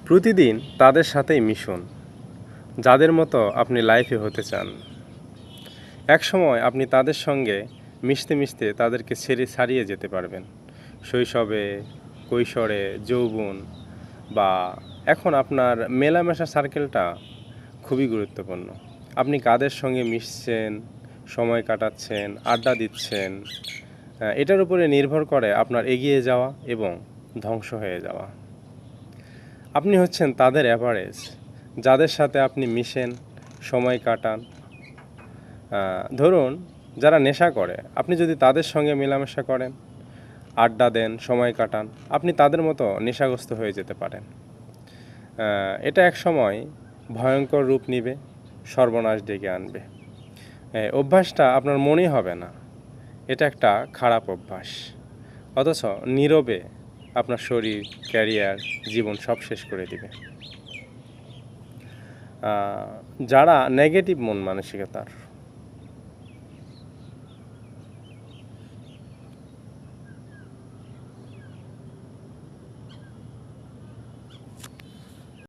প্রতিদিন তাদের সাথেই মিশুন, যাদের মতো আপনি লাইফে হতে চান। একসময় আপনি তাদের সঙ্গে মিশতে মিশতে তাদেরকে ছাড়িয়ে যেতে পারবেন। শৈশবে, কৈশোরে, যৌবন বা এখন আপনার মেলামেশা সার্কেলটা খুবই গুরুত্বপূর্ণ। আপনি কাদের সঙ্গে মিশছেন, সময় কাটাচ্ছেন, আড্ডা দিচ্ছেন, এটার উপরে নির্ভর করে আপনার এগিয়ে যাওয়া এবং ধ্বংস হয়ে যাওয়া। আপনি হচ্ছেন তাদের অ্যাভারেজ, যাদের সাথে আপনি মিশেন, সময় কাটান। ধরুন, যারা নেশা করে, আপনি যদি তাদের সঙ্গে মেলামেশা করেন, আড্ডা দেন, সময় কাটান, আপনি তাদের মতো নেশাগ্রস্ত হয়ে যেতে পারেন। এটা এক সময় ভয়ঙ্কর রূপ নিবে, সর্বনাশ ডেকে আনবে। অভ্যাসটা আপনার মনেই হবে না, এটা একটা খারাপ অভ্যাস, অথচ নীরবে আপনার শরীর, ক্যারিয়ার, জীবন সব শেষ করে দিবে। যারা নেগেটিভ মন মানসিকতার,